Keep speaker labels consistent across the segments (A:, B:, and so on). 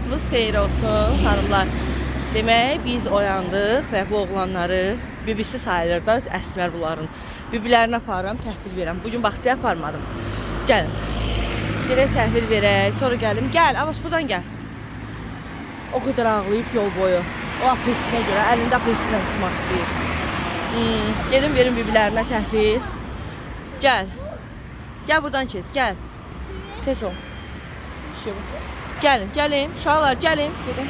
A: Vaxtınız xeyir olsun hanımlar. Demək biz oyandıq və bu oğlanları bibisi sayılır da əsmər bunların. Bibilərini aparıram, təhvil verəm. Bugün bağçaya aparmadım. Gəlin. Gedək təhvil verək, sonra gəlim. Gəl, Avas buradan gəl. O qədər ağlayıb yol boyu. O apelsinə görə, əlində apelsinlə çıxmaq istəyir. Gelin verin bibilərinə təhvil. Gəl. Gəl buradan keç, gəl. Tez ol. Gəlin, gəlin. Uşaqlar, gəlin. Gedin.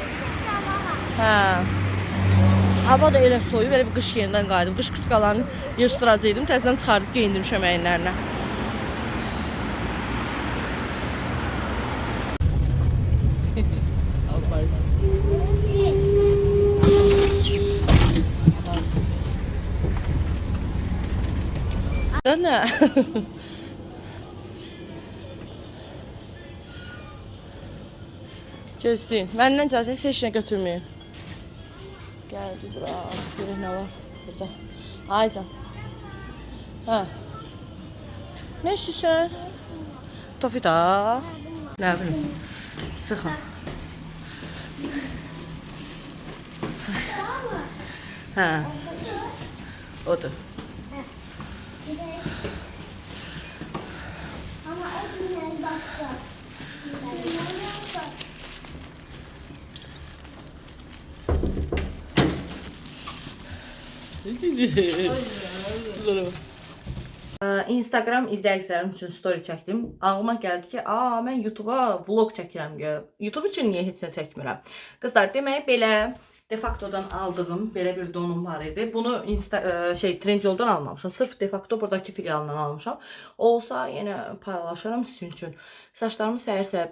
A: Hə. Hava da elə soyub, elə bir qış yerindən qayıdım. Qış kurtkalarını yığışdıracaqdım, təzədən çıxardıb geyindim şəməyinlərinə. Nə? Gözləyin. Məndən icazə heç nə götürməyin. Gəldi bura. Görək nə var burada. Aycan. Hə. Nə istəyirsən? Tofi da. Nə bilim. Sıxın. Hə. Odur.
B: Ama elinden baktı.
A: Instagram izləyicilərim üçün story çəkdim. Ağlıma gəldi ki, mən YouTube'a vlog çəkirəm. YouTube üçün niyə heç nə çəkmirəm? Qızlar, demək belə Defacto'dan aldığım belə bir donum var idi. Bunu Trendyol'dan almamışam. Sırf Defacto buradakı filialından almışam. Olsa yenə paylaşıram sizin üçün. Saçlarımı səhər-səhər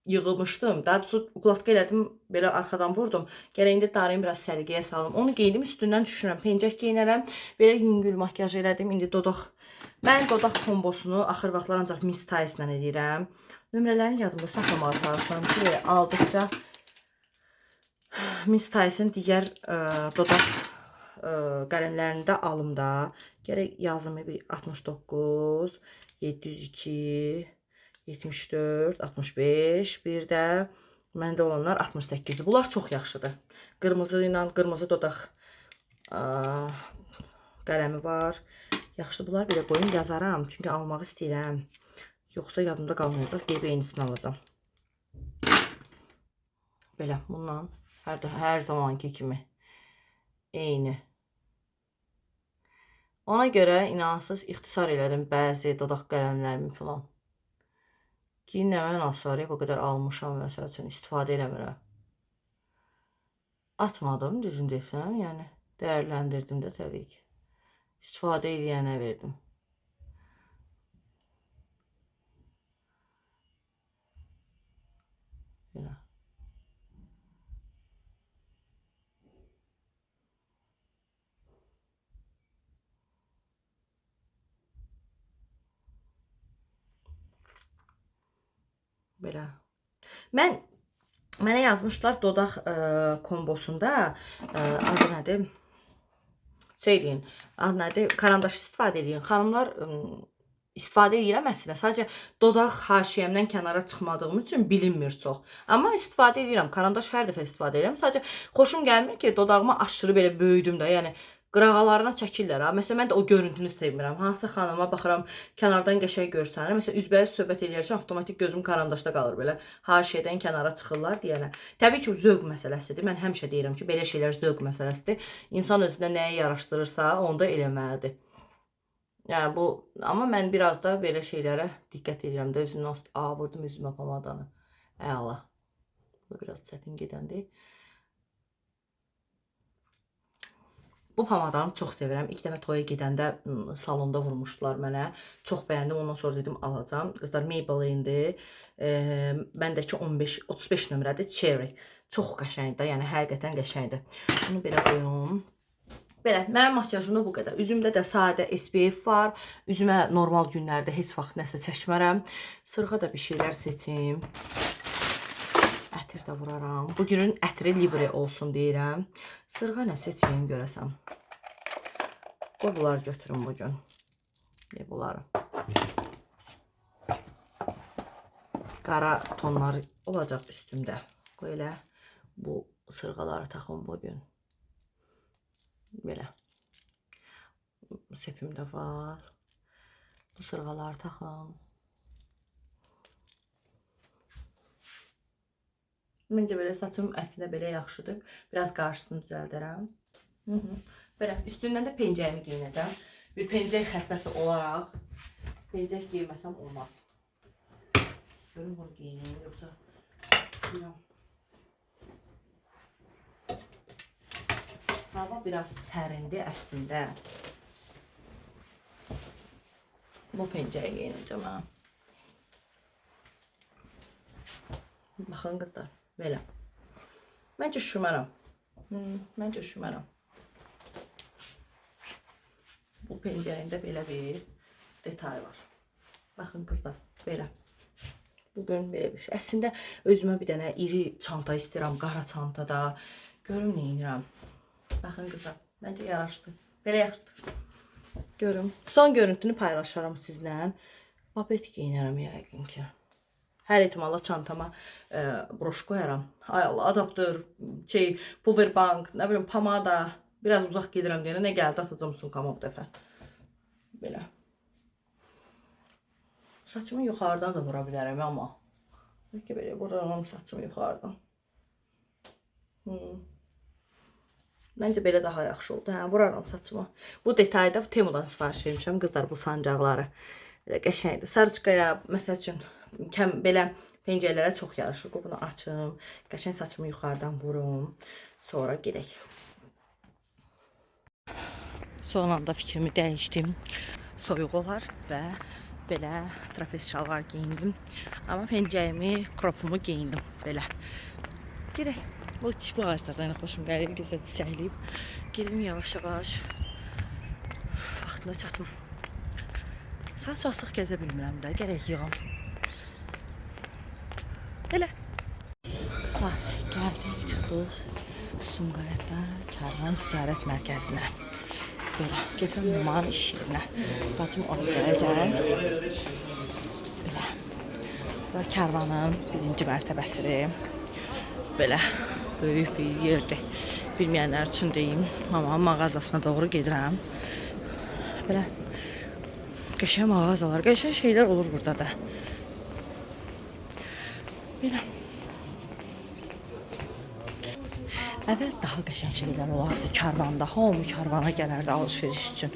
A: yığılmışdım. Daha doğrusu uqlatka elədim, belə arxadan vurdum. Gərək indi darayım, biraz səliqəyə salım. Onu geyindim, üstündən düşürəm. Pencək geyinərəm. Belə yüngül makyaj elədim. İndi dodaq. Mən dodaq kombosunu axır vaxtlar ancaq Miss Tice ilə edirəm. Nömrələrini yadımda saxlamağa çalışıram ki, aldıqca Miss Tice'in digər dodaq qələmlərində alımda. Gərək yazımı 69, 702, 74, 65, bir də məndə olanlar 68. Bunlar çox yaxşıdır. Qırmızı ilə qırmızı dodaq qələmi var. Yaxşı, bunlar belə qoyun yazaram. Çünki almaq istəyirəm. Yoxsa yadımda qalmayacaq. Deyib eynisini alacağım. Belə, bundan hər zamanki kimi eyni. Ona görə inanırsız ixtisar elədim bəzi dodaq qələmlərimi falan. Ki, nə mənası var, bu qədər almışam, məsəl üçün istifadə eləmirəm. Atmadım, düzün desəm, yəni dəyərləndirdim də təbii ki. İstifadə eləyənə verdim. Belə. Belə. Mənə yazmışlar dodaq kombosunda adı nədir? Deyin, adı nədir? Karandaş istifadə edin. Xanımlar istifadə edirəm əslində. Sadəcə dodaq haşiyəmdən kənara çıxmadığım üçün bilinmir çox. Amma istifadə edirəm. Karandaş hər dəfə istifadə edirəm. Sadəcə xoşum gəlmir ki, dodağımı aşırı belə böyüdüm də. Yəni qırağalarına çəkirlər. Məsələn, mən də o görüntünü sevmirəm. Hansısa xanıma baxıram, kənardan qəşəng görsənir. Məsələn, üzbəüz söhbət eləyərkən avtomatik gözüm karandaşda qalır belə. Haşiyədən kənara çıxırlar deyənə. Təbii ki, zövq məsələsidir. Mən həmişə deyirəm ki, belə şeylər zövq məsələsidir. İnsan özünə nəyi yaraşdırırsa, onu da eləməlidir. Yəni bu, amma mən biraz da belə şeylərə diqqət edirəm də. Özümdən vurdum üzümə pomadanı. Əla. Bu biraz çətin gedəndir. Bu pamadanı çox sevirəm. İlk dəfə toya gedəndə salonda vurmuşdular mənə. Çox bəyəndim. Ondan sonra dedim alacağım. Qızlar Maybelline'dir. Məndəki 35 nömrədir. Cherry. Çox qəşəngdir. Yəni həqiqətən qəşəngdir. Bunu belə qoyum. Belə, mənim makyajımda bu qədər. Üzümdə də sadə SPF var. Üzümə normal günlərdə heç vaxt nəsə çəkmərəm. Sırğa da bir şeylər seçim. Ətir də vuraram. Bugünün ətri libre olsun deyirəm. Sırğa nə seçeyim görəsəm. Qoy bunları götürüm bugün. Bunları. Qara tonları olacaq üstümdə. Belə bu sırğaları taxım bugün. Belə. Sepim də var. Bu sırğaları taxım. Məncə belə saçım əslində belə yaxşıdır. Biraz qarşısını düzəldərəm. Belə üstündən də pencəyimi geyinəcəm. Bir pencək xəstəsi olaraq pencək geyməsəm olmaz. Görüm bunu geyineyim yoxsa istəyirəm. Hava biraz sərindir əslində. Bu pencəyi geyinəcəm ha. Baxın qızlar, belə. Məncə üşümərəm. Məncə üşümərəm. Bu pencəyində belə bir detay var. Baxın qızlar, belə. Bugün belə bir şey. Əslində özümə bir dənə iri çanta istəyirəm, qara çantada. Görüm nə edirəm. Baxın qızlar, məncə yaraşdı. Belə yaxşıdır. Görüm. Son görüntünü paylaşaram sizlə. Babet geyinərəm yəqin ki. Hər ehtimalla çantama broş qoyaram. Ay Allah, adaptör, powerbank, nə bilim pomada. Biraz uzaq gedirəm deyənə nə gəldi atacağım sumkama bu dəfə. Belə. Saçımı yuxarıdan da vura bilərəm amma. Bəlkə belə vururam saçımı yuxarıdan. Məncə belə daha yaxşı oldu. Hə, vuraram saçımı. Bu detayda Temudan sifariş vermişəm qızlar bu sancaqları. Belə qəşəngdir. Sarıçqaya məsəl üçün belə pencəklərə çox yaraşır. Bunu açım. Qəşəng saçımı yuxarıdan vurum. Sonra gedək. Son anda fikrimi dəyişdim. Soyuq olar və belə trapez şalvar geyindim. Amma pencəyimi, kropumu geyindim. Belə. Gedək. Bu çiçək ağaclardan xoşum gəlir. Gözəl çiçəkliyib. Gedim yavaş-yavaş. Vaxtına çatım. Saat çox gəzə bilmirəm də. Gərək yığam. Belə. Gəldik, çıxdıq Sumqayıtda Karvan Ticarət Mərkəzinə. Belə, gedirəm Numan iş yerinə. Bacım oraya gələcək. Belə. Bu Karvanın birinci mərtəbəsidir. Belə, böyük bir yerdir. Bilməyənlər üçün deyim. Mamamın mağazasına doğru gedirəm. Belə, qəşəng mağazalar, qəşəng şeylər olur burada da. Belə. Əvvəl daha qəşəng şeylər olardı karvanda. Hamı karvana gələrdi alışveriş üçün.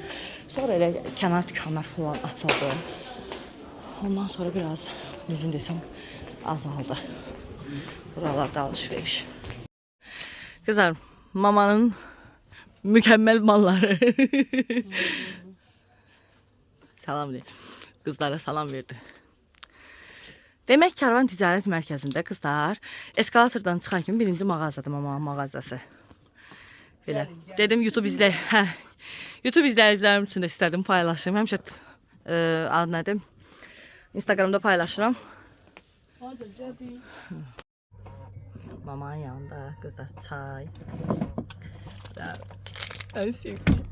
A: Sonra elə kənar dükanlar falan açıldı. Ondan sonra biraz düzün desəm azaldı. Buralarda alışveriş. Kızlar, mamanın mükəmməl malları. Salam deyim. Qızlara salam verdi. Demək Karvan Ticarət Mərkəzində qızlar eskalatordan çıxan kimi birinci mağazadır mamanın mağazası. Belə. Dedim YouTube izlə. Hə. YouTube izləyicilərim üçün də istədim paylaşım. Həmişə adı nədir? Instagramda paylaşıram. Mamanın yanında qızlar çay. Ən sevdiyim.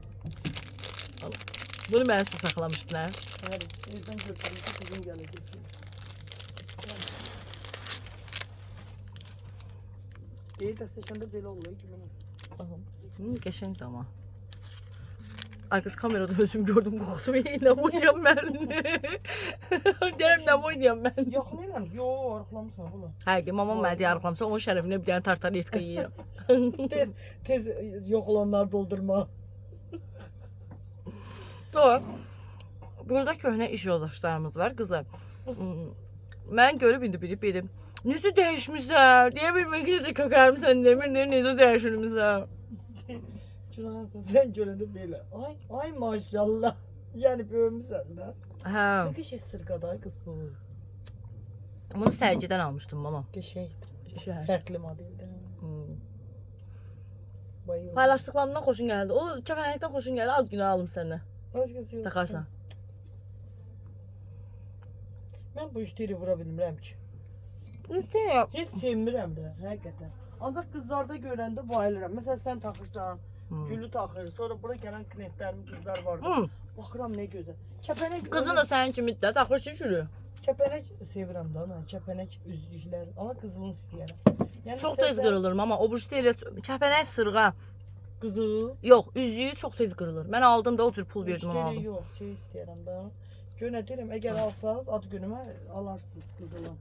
A: Bunu mən sizə saxlamışdılar.
C: Bəli, bizdən götürülmüş bizim gələcək. Deyir də seçəndə belə olur ki.
A: Qəşəngdir amma. Ay qız kamerada özüm gördüm, qorxdum. Nə oynayam mən? Deyirəm, nə oynayam mən?
C: Yaxın eləm, yox, arıqlamısan bunu.
A: Həqiqi, mamam mənə deyə arıqlamsa, onun şərəfinə bir dənə tartaretka yeyirəm.
C: Tez yox olanlar doldurma.
A: Doğru. Burada köhnə iş yoldaşlarımız var, qızlar. Mən görüb indi bilib. Necə dəyişmişsən? Deyə bilmək ki, necə kökərmişsən demir, necə dəyişilmişsən?
C: Cünayət, sən görəndə belə. Ay maşallah. Yəni böyümüsən də.
A: Hə.
C: Nə qəşəng sırqaday qız bu.
A: Bunu sərgidən almışdım mamam.
C: Qəşəngdir. Fərqli modeldir. Bayıldım.
A: Paylaşdıqlarımdan xoşun gəldi. O kəfənəkdən xoşun gəldi, ad günü alım səndən.
C: Başqası yoxsa.
A: Taxarsan.
C: Mən bu işləri vura bilmirəm ki.
A: Nə?
C: Heç sevmirəm də, həqiqətən. Ancaq qızlarda görəndə bayılıram. Məsələn, sən taxırsan, gülü taxır, sonra bura gələn klientlərim qızlar var. Baxıram nə gözəl. Kəpənək
A: Qızın da sənin kimi də taxır ki, gülü.
C: Kəpənək sevirəm də mən. Kəpənək üzüklər, amma qızılını istəyirəm. Yəni
A: Çox tez qırılır amma o burcu elə kəpənək sırğa.
C: Qızıl.
A: Yox, üzüyü çox tez qırılır. Mən aldım da o cür pul verdim onu aldım.
C: Yox, şey istəyirəm də. Gör nə deyirəm, əgər alsanız ad günümə alarsınız qızılı.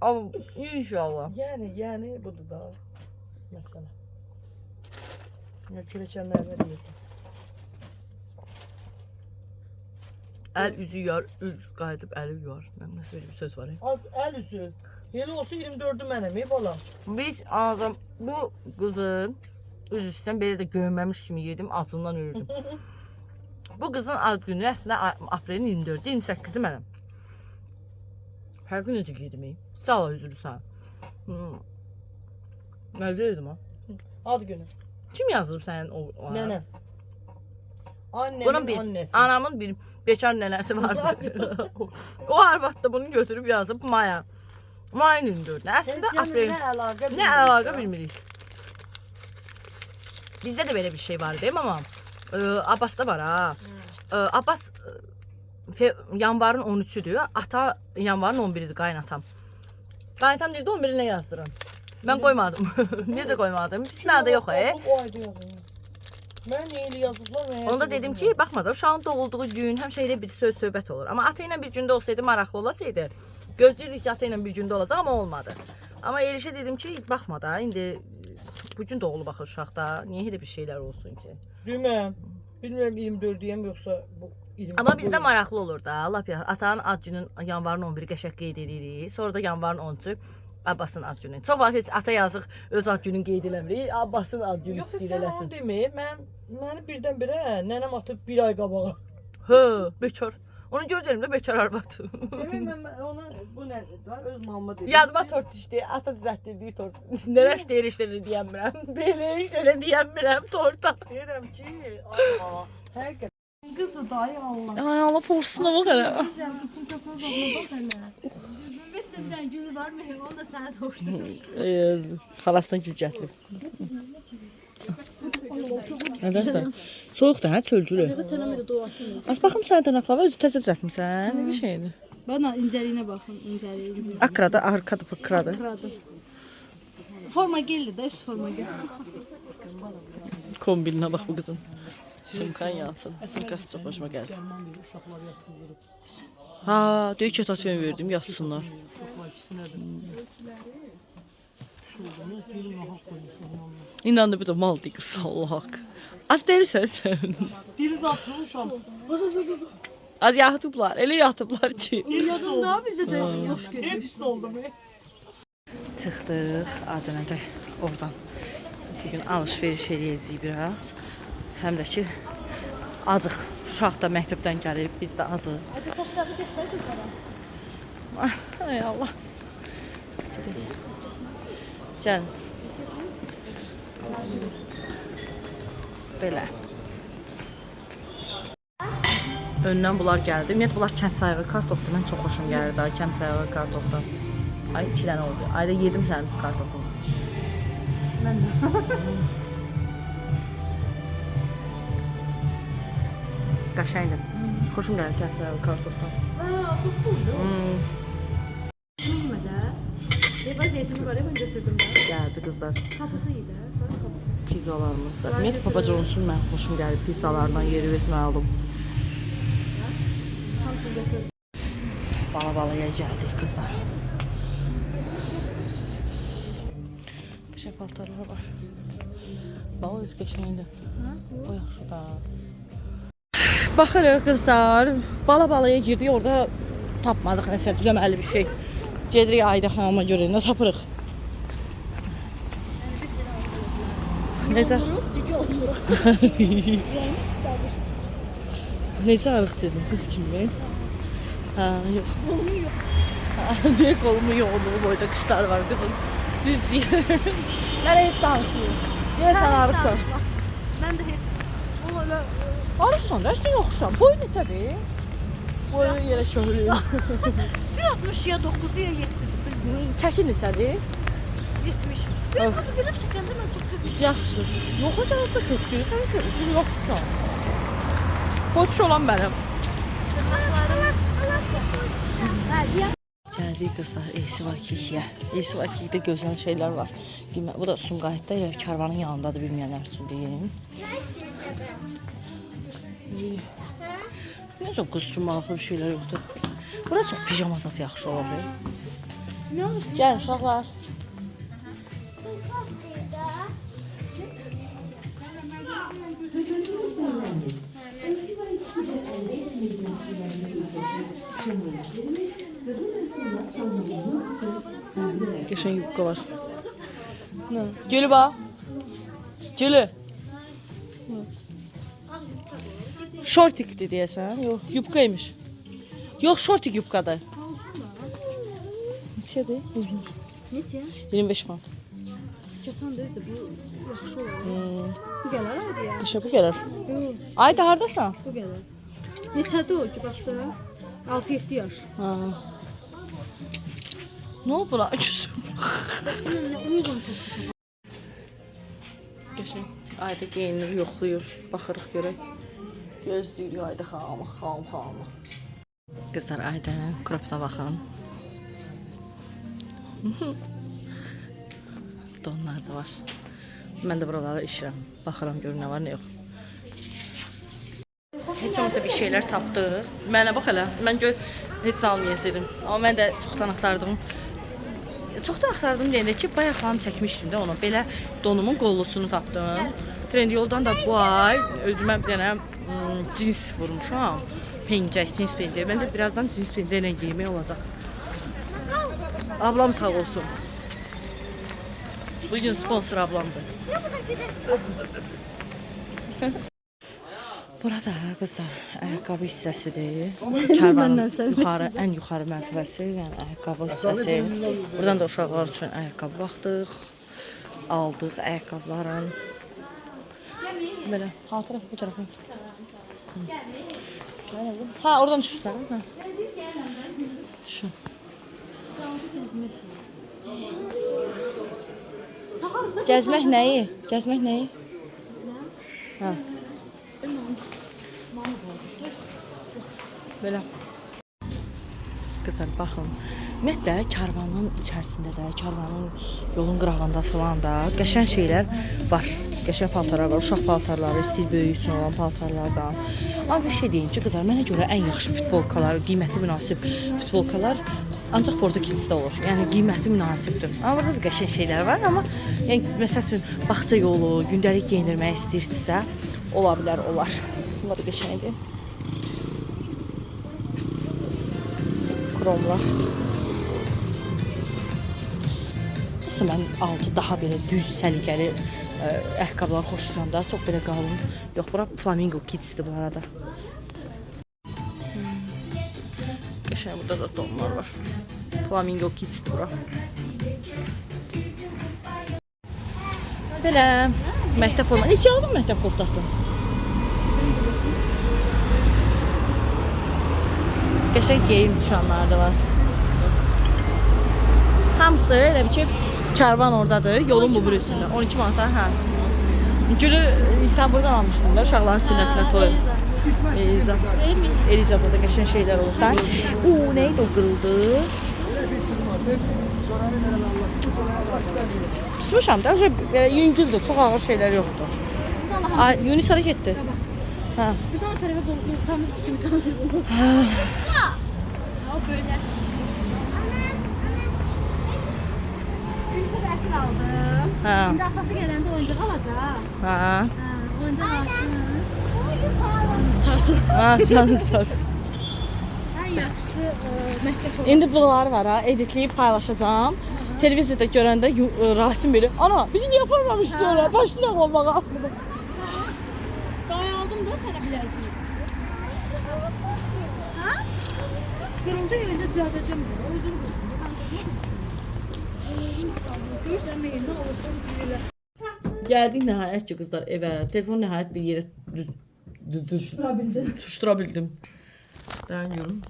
A: Amma inşallah.
C: Yəni budur da məsələ. Ya kürəkənlərdə deyəcəm.
A: Əl üzü yar, üz qayıdıb əli yar. Nəsə bir söz var.
C: Az əl üzü. Elə olsa 24-ü mənəm, balam.
A: Biz adam bu qızın üz üstdən belə də görməmiş kimi yedim, acından öldüm. Bu qızın ad günü əslində aprelin 24-ü, 28-i mənəm. Hər gün necə qeydim? Sağ ol üzrü sən. Nə deyirdim ha?
C: Ad günü.
A: Kim yazılıb sənin o?
C: Nənəm.
A: Bunun
C: Annemin
A: bir,
C: annesi.
A: anamın bir bekar nənəsi vardı. O arvad da bunu götürüb yazıb Maya. Mayın 24-də. Əslində aprel. Nə əlaqə bilmirik. Bizdə də belə bir şey var deyim amma Abbasda var ha. Abbas yanvarın 13-üdür. Ata yanvarın 11-idir qaynatam. Qaynatam dedi 11-inə yazdırın. Mən qoymadım. Necə qoymadım? Biz məndə yox.
C: O ayda yazılır. Mən neyli yazıblar?
A: Onda dedim ki, baxma da uşağın doğulduğu gün həmişə elə bir söz söhbət olur. Amma ata ilə bir gündə olsaydı maraqlı olacaqdı. Gözləyirdik ki, ata ilə bir gündə olacaq amma olmadı. Amma Elişə dedim ki, baxma da indi bu gün doğulub axı uşaqda. Niyə elə bir şeylər olsun ki?
C: Deməm. Bilmirəm 24-deyəm yoxsa bu 24.
A: Amma bizdə maraqlı olur da. Lap ya atanın ad günün yanvarın 11-i qəşəng qeyd edirik. Sonra da yanvarın 13-ü Abbasın ad günü. Çox vaxt heç ata yazıq öz ad gününü qeyd eləmirik. Abbasın ad günü
C: Yox,
A: istəyir
C: sən onu
A: eləsin.
C: deməyib. Məni birdən-birə nənəm atıb bir ay qabağa.
A: Hə, bekar. Onu gördüm də bekar arvad.
C: Demək mən onu bu nədir də öz mamma dedi.
A: Yadıma tort düşdü. Ata düzəltdirdiyi tort. Nələr deyir işləri deyəmirəm. Belə işləri deyəmirəm torta.
C: Deyirəm ki, Allah. Həqiqətən qızı dayı Allah.
A: Ay Allah porsuna bax hələ.
C: Sən qızın kasına zadına bax hələ.
B: Ümumiyyətlə bir dənə gülü var mı? Onu da sənə soruşdum.
A: Xalasından gül gətirib. Nədənsə? Soyuqdur hə, çölgülü.
B: Çənəmə də doğatım.
A: Az baxım sən dırnaqlara özü təzə düzəltmisən. Nə bir şeydir.
B: Bana incəliyinə baxın, incəliyi.
A: Akrada, arkadı, pıkradı.
B: Forma geldi də, üst forma geldi.
A: Kombininə bax bu qızın. Sumkan yansın. Sumkası çox xoşuma gəldi. Ha, deyir ki, tatyon verdim, yatsınlar. İnandı bir də mal deyir, Allah haqq. Az deyirsən sən.
C: Biri zatılmışam.
A: Az yatıblar, elə yatıblar ki.
B: Yazında bizə də yox
C: Hepsi oldu be.
A: Çıxdıq Adənədə oradan. Bugün alış-veriş eləyəcəyik biraz. Həm də ki, acıq. Uşaq da məktəbdən gəlib, biz də acıq.
B: Hadi saçları göstər qızlara.
A: Ay Allah. Gəlin. Belə. Öndən bunlar gəldi. Ümumiyyətlə bunlar kənd sayığı kartofdur. Mən çox xoşum gəlir daha kənd sayığı kartofdan. Ay 2 dənə oldu. Ayda yedim sənin kartofunu.
B: Mən də.
A: Qəşəngdir. Xoşum gəlir kənd sayığı kartofdan.
B: Bilmədə. Eva zeytini var, mən götürdüm də.
A: Gəldi qızlar.
B: Kapısı idi. Bana kapısı.
A: Pizzalarımız da. Ümumiyyətlə Papa John'sun mən xoşum gəlir pizzalardan yeri vezmə aldım.
B: Hamısını götürdüm.
A: Bala-balaya gəldik qızlar. Qəşəng paltarlar var. Bala öz qəşəngdir. O yaxşı da. Baxırıq qızlar. Bala-balaya girdik, orada tapmadıq nəsə düzəməli bir şey. Gedirik Ayda xanıma görə nə tapırıq. Necə?
B: Çünki olmuruq.
A: Necə arıq dedim qız kimi? Ha, yox.
B: Kolumu yox.
A: Diye kolumu yoğunluğu boyda kışlar var kızım. Düz diye. Ben hep danışmıyorum. Niye sen arıksan?
B: Mən də heç. O elə
A: Arıksan da sen yoksan. Boy neçədir? Boyu yerə şöhrüyor.
B: 1.60 ya 9 ya 7.
A: Çəki neçədir?
B: 70. Bir qızı belə çəkəndə mən çox kötü.
A: Yaxşı. Yox, sən də köklüyü, sən köklüyü yoxsan. Qoç olan mənim.
B: Hə, deyəm.
A: Gəldik qızlar ESV2-yə. ESV2-də gözəl şeylər var. Bu da Sumqayıtda elə karvanın yanındadır, bilməyənlər üçün deyim. Nə çox qız üçün maraqlı bir şeylər yoxdur. Burada çox pijama zat yaxşı olur. Gəl uşaqlar. Geçen yubka var. Ne? Gülü bak. Gülü. Şortikti deyəsən. Yox, yubkaymış. Yox, şortik yubkadır. Neçədir?
B: Neçə?
A: 25 manat.
B: Götən də özü bu yaxşı olar. Bu gələr hadi ya.
A: İşte bu gələr. Ay da hardasan?
B: Bu gələr. Neçədir o ki, baxdı? 6-7 yaş.
A: Ha. Ne oldu lan?
B: Bəs bunun nə uyğun tutdu?
A: Geçen Ayda geyinir, yoxlayır. Baxırıq görək. Gözləyirik Ayda xanımı. Qızlar Aydanın kropda baxın. Donlar da var. Mən də buralara işirəm. Baxıram görün nə var, nə yox. Heç olmasa bir şeylər tapdıq. Mənə bax elə. Mən heç nə almayacaqdım. Amma mən də çoxdan axtardım. Çoxdan axtardım deyəndə ki, bayaq falan çəkmişdim də onu. Belə donumun qollusunu tapdım. Trendyoldan da bu ay özümə bir dənə cins vurmuşam. Pencək, cins pencək. Məncə birazdan cins pencək ilə giymək olacaq. Ablam sağ olsun. Bugün sponsor ablamdır. Burada qızlar ayaqqabı hissəsidir. Karvanın ən yuxarı mərtəbəsi, yəni ayaqqabı hissəsi. Buradan da uşaqlar üçün ayaqqabı baxdıq. Aldıq ayaqqabıların. Belə, ha tərəf, bu tərəfə. Ha, oradan düşürsən. Ha. Düşün. Gəzmək nəyi? Gəzmək nəyi? Ha. Belə. Qızlar baxın. Ümumiyyətlə karvanın içərisində də, karvanın yolun qırağında falan da qəşəng şeylər var. Qəşəng paltarlar var, uşaq paltarları, stil böyük üçün olan paltarlardan. Amma bir şey deyim ki, qızlar, mənə görə ən yaxşı futbolkalar, qiyməti münasib futbolkalar ancaq Fordo Kids'də olur. Yəni qiyməti münasibdir. Amma burada da qəşəng şeylər var, amma yəni məsəl üçün bağça yolu, gündəlik geyindirmək istəyirsinizsə, ola bilər, olar. Bunlar da qəşəngdir. Kromlar. Nəsə mən altı daha belə düz, səliqəli ayaqqabılar xoşlayıram da, çox belə qalın. Yox, bura Flamingo Kids'dir bu arada. Qəşəng burada da donlar var. Flamingo Kids'dir bura. Belə məktəb forma. Neçə aldın məktəb koftası? Qəşəng geyim düşanlar da var. Hamısı elə bir ki, karvan oradadır, yolun bu birisində. 12 manata, hə. Gülü İstanbul'dan almışdım da, uşaqların sünnətinə toy. Elizada da qəşəng şeylər olur. Neydi o qırıldı? Tutmuşam da, yüngüldür, çox ağır şeylər yoxdur. Yunis hara getdi?
B: Bir dana tərəfə tam kimi tanıdır bunu. O böyle. Yunus'a da ətil aldım. Şimdi atası gələndə oyuncaq alacaq. Oyuncaq alsın. Tutarsın.
A: Tutarsın.
B: Ən yaxşısı məktəb olur.
A: İndi bunlar var ha, editləyib paylaşacağım. Televizorda görəndə Rasim belə, ana bizi niyə yapamamışdılar? Başlayaq olmağa.
B: Aldım da sana biləzik. Ha? Kırıldı ya, önce düzelteceğim bunu. Özür dilerim.
A: Gəldik nəhayət ki qızlar evə. Telefonu nəhayət bir yerə tuştura bildim. Dayan görüm.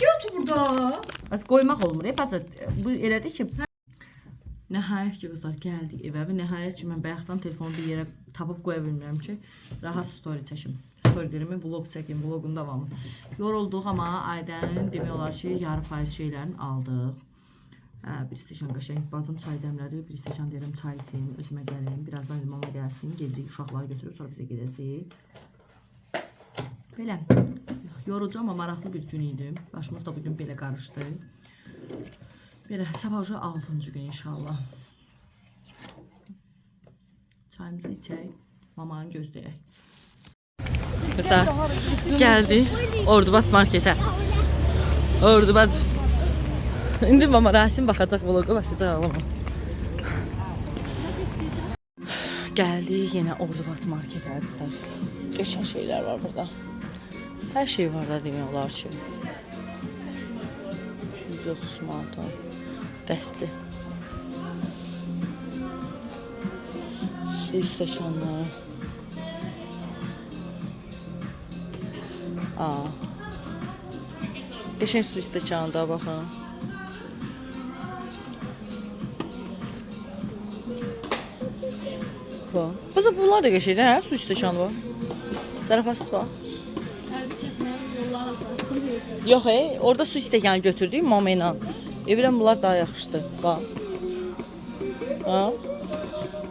C: Götür burada.
A: Az qoymaq olmur. Bu elədi ki Nəhayət ki, qızlar gəldik evə və nəhayət ki, mən bayaqdan telefonu bir yerə tapıb qoya bilmirəm ki, rahat story çəkim. Story deyirəm, vlog çəkim, vlogun davamı. Yorulduq, amma Aydənin demək olar ki, yarı faiz şeylərini aldıq. Bir stəkan qəşəng bacım çay dəmlədi, bir stəkan deyirəm çay içeyim, özümə gəlim, birazdan mama gəlsin, gedirik uşaqları götürüb, sonra bizə gedəcəyik. Belə, yorucu, amma maraqlı bir gün idi. Başımız da bugün belə qarışdı. Belə, sabah 6-cı gün inşallah. Çayımızı içək, mamanı gözləyək. Qızlar, gəldi Ordubad marketə. Ordubad. İndi mama Rasim baxacaq vloqa, başlayacaq ağlama. Gəldi yenə Ordubad marketə qızlar. Qəşəng şeylər var burada. Hər şey var da demək olar ki. 130 manata dəsti. Su stəkanları. Qəşəng su stəkanı da baxın. Bunlar da qəşəngdir, hə? Su stəkanı var. Zarafasız bax. Yox, orada su stəkanı götürdük mama ilə. Evirəm bunlar daha yaxşıdır. Bax.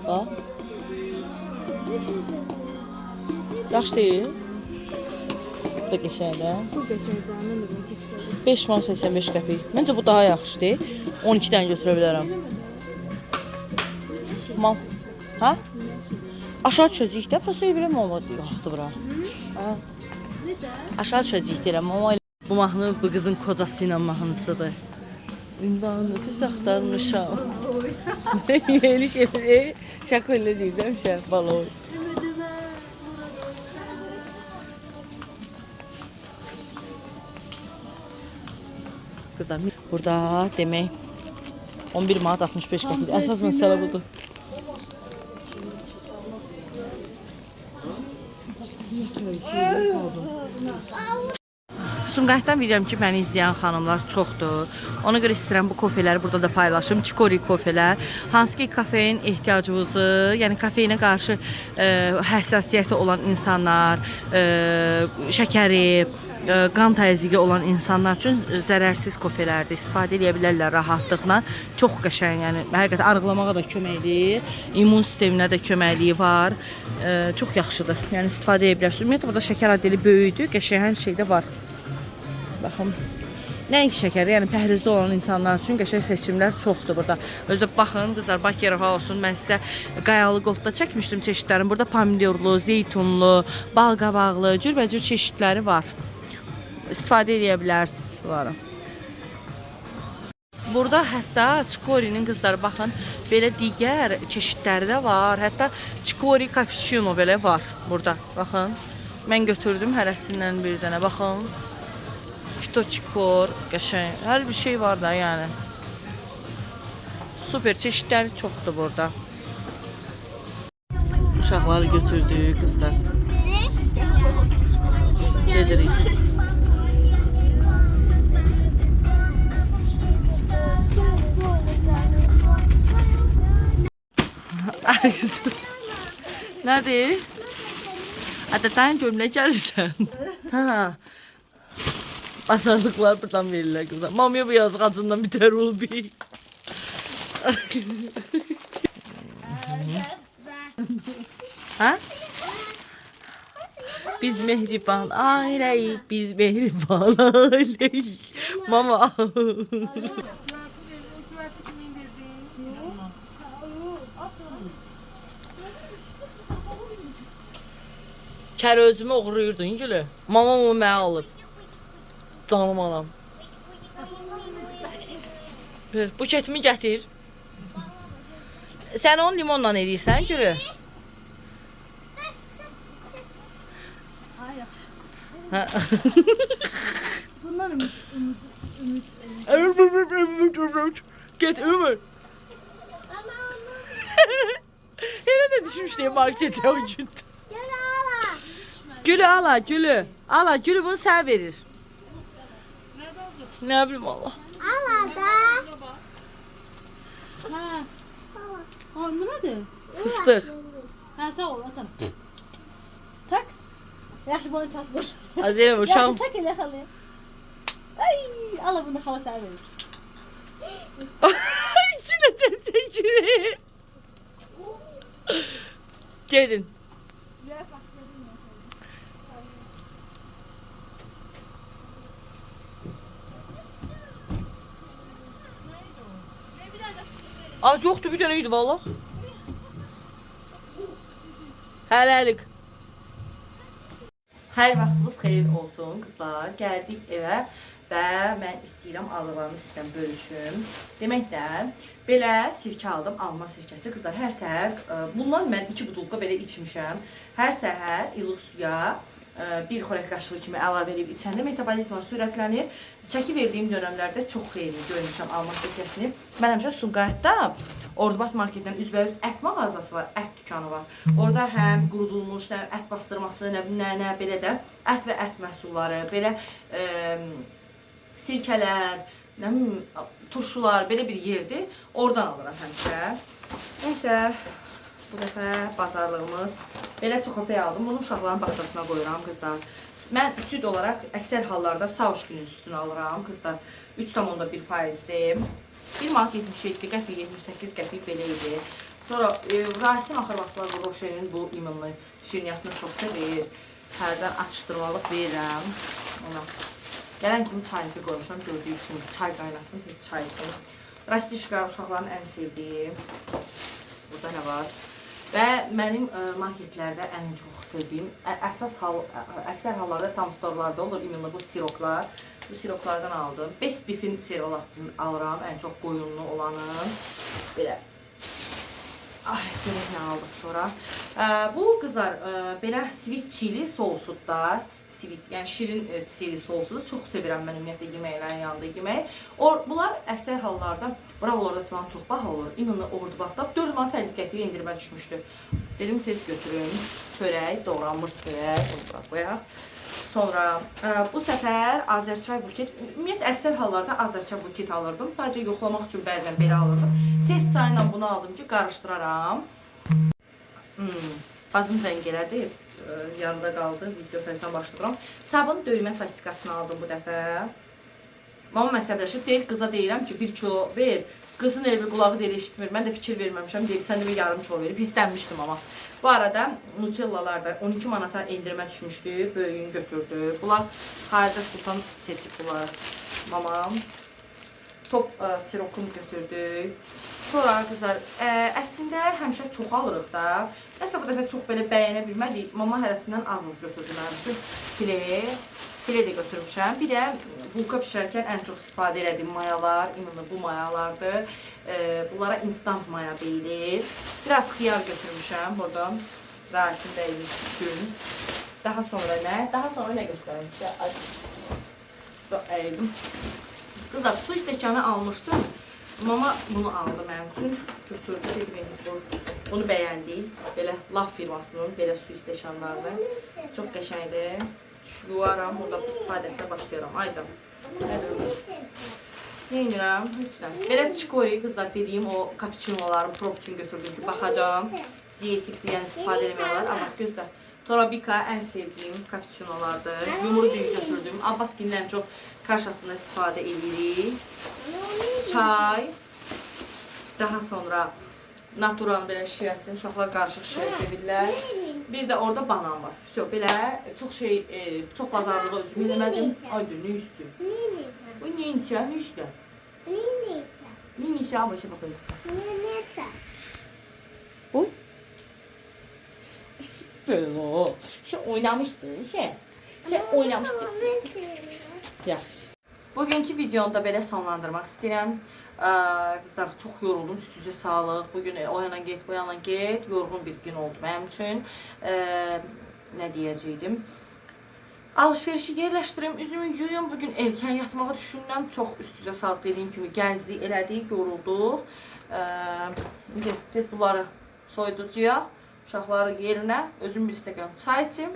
A: Bax. Yaxşı deyil. Bu da qəşəngdir. 5 man 85 qəpik. Məncə bu daha yaxşıdır. 12 dənə götürə bilərəm. Hə? Aşağı düşəcəyik də, prosto evirəm olmadı. Yaxdı bura. Aşağı düşəcəyik deyirəm. Bu mahnı bu qızın kocası ilə mahnısıdır. Ünvanı düz axtarmışam. Yeni şey. Şaka öyle deyil demişəm. Baloy. Qızlar, burada demək 11 manat 65 qəpik. Əsas məsələ budur. Sumqayıtdan bilirəm ki, məni izləyən xanımlar çoxdur. Ona görə istəyirəm bu kofeləri burada da paylaşım. Çikori kofelər. Hansı ki, kafein ehtiyacımızı, yəni kafeinə qarşı həssasiyyəti olan insanlar, şəkəri, qan təzyiqi olan insanlar üçün zərərsiz kofelərdir. İstifadə edə bilərlər rahatlıqla. Çox qəşəng, yəni həqiqətən arıqlamağa da köməkliyi, immun sisteminə də köməkliyi var. Çox yaxşıdır. Yəni istifadə edə bilərsiniz. Ümumiyyətlə burada şəkər addeli böyükdür, qəşəng hər şeydə var. Baxın. Nəinki şəkəri, yəni pəhrizdə olan insanlar üçün qəşəng seçimlər çoxdur burada. Özdə baxın, qızlar, Bakı rahat olsun. Mən sizə qayalı qotda çəkmişdim çeşidlərini. Burada pomidorlu, zeytunlu, bal qabaqlı, cürbəcür çeşidləri var. İstifadə edə bilərsiniz. Var. Burada hətta çikorinin qızlar baxın, belə digər çeşidləri də var. Hətta çikori cappuccino belə var burada. Baxın. Mən götürdüm hərəsindən bir dənə. Baxın. Fitoçikor, qəşəng. Hər bir şey var da yəni. Super çeşidləri çoxdur burada. Uşaqları götürdük qızlar. Gedirik. Nədir? Ədətən gömlə gəlirsən. Hə. Azarlıqlar buradan verirlər qızlar. Mamaya bu yazıq acından bitər olub. Hə? Biz mehriban ailəyik, biz mehriban ailəyik. Mama. Kər özümü oğruyurdun gülü. Mamam o mənə alıb. Canım anam. Buketimi gətir. Sən onu limonla edirsən gülü.
B: Bunlar ümit.
A: Get Ömür. Hele de düşmüş markete o gün. Gülü ala, gülü. Ala, gülü bunu sen verir. Ne bileyim Allah.
B: Ala da.
A: Fıstıq.
B: Ha sağ ol atam. Tak. Yaxşı boyun çatmır.
A: Azem uşağım.
B: Yaxşı çək elə xalı. Ay, ala bunu xala sənə verir.
A: İçine de çekilir. Gedin. Az yoktu bir dənə idi vallah. Hələlik. Hər vaxtınız xeyir olsun qızlar. Gəldik evə və mən istəyirəm aldıqlarımı sizdən bölüşüm. Deməkdən belə sirkə aldım, alma sirkəsi. Qızlar hər səhər bundan mən 2 budulka belə içmişəm. Hər səhər ilıq suya bir xörək qaşığı kimi əlavə edib içəndə metabolizma sürətlənir. Çəki verdiyim dönəmlərdə çox xeyirli görmüşəm alma sirkəsini. Mən həmişə Sumqayıtda Ordubat marketindən üzbəüz ət mağazası var, ət dükanı var. Orada həm qurudulmuş, ət bastırması, nə belə də ət və ət məhsulları, belə sirkələr, nə bilim, turşular, belə bir yerdir. Oradan alıram həmişə. Nəysə, bu dəfə bazarlığımız belə çokopey aldım. Bunu uşaqların baxçasına qoyuram qızlar. Mən süd olaraq əksər hallarda Sauşkinin südünü alıram qızlar. 3,1%dir. 1 manat 77 qəpik, 78 qəpik belə idi. Sonra Rasim axır vaxtlar bu Roşelin bu imunlu şirniyyatını çox sevir. Hərdən atışdırmalıq verirəm ona. Gələn kimi çayını qoymuşam, gördüyünüz kimi çay qaynasın, çay için. Rastişka uşaqların ən sevdiyi. Burada nə var? Və mənim marketlərdə ən çox sevdiyim, əksər hallarda tam storlarda olur imunlu bu siroklar. Bu siroklardan aldım. Best Beef'in sirolatını alıram, ən çox qoyunlu olanı. Belə. Ay, görək nə aldıq sonra. Bu qızlar belə sweet chili sousudlar. Sweet, yəni şirin chili sousudur. Çox sevirəm mən ümumiyyətlə yeməklərin yanında yemək. Bunlar əksər hallarda, bravolarda falan çox baha olur. İnanın Ordubatda 4 manat 50 qəpiyə endirmə düşmüşdü. Dedim tez götürün. Çörək, doğranmış çörək. Bunu bura qoyaq. Sonra bu səfər Azərçay buket, ümumiyyətlə əksər hallarda Azərçay buket alırdım. Sadəcə yoxlamaq üçün bəzən belə alırdım. Test çayla bunu aldım ki, qarışdıraram. Bazım zəng elədi, yanında qaldı, video fəzdən başlayıram. Sabun döymə statistikasını aldım bu dəfə. Mama məsələşib deyil, qıza deyirəm ki, 1 kilo ver. Qızın elə bir qulağı deyil, eşitmir. Mən də fikir verməmişəm, deyil, sən də bir yarım kilo verib. İstənmişdim amma. Bu arada Nutellalarda 12 manata endirmə düşmüşdü, böyüyün götürdü. Bunlar Xaricə Sultan seçib bunlar. Mamam. Top sirokum götürdü. Sonra qızlar, əslində həmişə çox alırıq da. Nəsə bu dəfə çox belə bəyənə bilmədik. Mama hərəsindən az götürdü mənim üçün. File də götürmüşəm. Bir də bulka pişərkən ən çox istifadə edədiyim mayalar, imanlı bu mayalardır. Bunlara instant maya deyilir. Biraz xiyar götürmüşəm buradan. Rasim bəyimiz üçün. Daha sonra nə? Daha sonra nə göstərim sizə? Əyildim. Qızlar, su stəkanı almışdım. Mama bunu aldı mənim üçün. Götürdü. Bunu bəyəndik. Belə Laf firmasının belə su stəkanlardır. Çox qəşəngdir. Yuvaram, burada istifadəsinə başlayıram. Aycan. Ne edirəm? Belə çikori qızlar dediyim o kapuçinoları prop üçün götürdüm ki, baxacağım. Diyetikli, yəni istifadə edemiyorlar. Amma gözlə. Torabika ən sevdiyim kapuçinolardır. Yumru düyü götürdüm. Abbaskin'dən çox karşısında istifadə edirik. Çay. Daha sonra natural belə şirəsini, uşaqlar qarışıq şirə sevirlər. Bir də orada banan var. Belə çox çox bazarlığa özüm eləmədim. Aydı, nə üstü? Bu nə inşa, nə üstü? Ne inşa, ama işe bakın kızlar. Oy. Böyle o. Oynamışdın, oynamışdın. Yaxşı. Bugünkü videonu da belə sonlandırmaq istəyirəm. Qızlar, çox yoruldum, üst-üzə sağlıq. Bugün o yana get, bu yana get. Yorğun bir gün oldu mənim üçün. Nə deyəcəydim? Alışverişi yerləşdirim, üzümü yuyum. Bugün erkən yatmağa düşünürəm. Çox üst-üzə sağlıq dediyim kimi gəzdik, elədik, yorulduq. Biz bunları soyuducuya, uşaqları yerinə, özüm bir stəkan çay içim.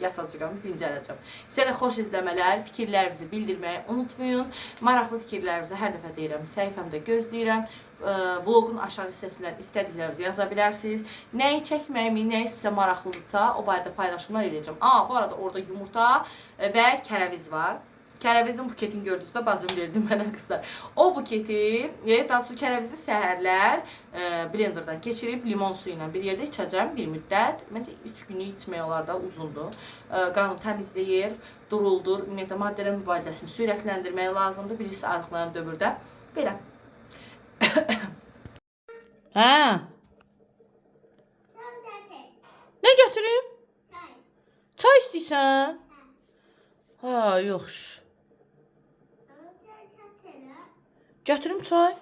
A: yatacağam, dincələcəm. Sizə də xoş izləmələr, fikirlərinizi bildirməyi unutmayın. Maraqlı fikirlərinizi hər dəfə deyirəm, səhifəmdə gözləyirəm. Vlogun aşağı hissəsindən istədiklərinizi yaza bilərsiniz. Nəyi çəkməyimi, nəyi sizə maraqlıdırsa, o barədə paylaşımlar edəcəm. Bu arada orada yumurta və kərəviz var. Kərəvizin buketini gördünüzdə bacım verdi mənə qızlar. O buketi, daha doğrusu kərəvizi səhərlər blenderdan keçirib limon suyu ilə bir yerdə içəcəm bir müddət. Məncə 3 günü içmək olar da uzundur. Qanı təmizləyir, duruldur. Ümumiyyətlə maddələr mübadiləsini sürətləndirmək lazımdır. Birisi arıqlayan dövrdə. Belə. Hə? Nə götürüm? Çay istəyirsən? Ha, yox. Götürüm çay?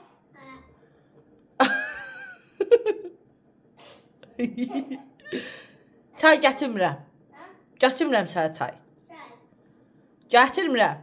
A: Çay gətirmirəm. Gətirmirəm sənə çay. Gətirmirəm.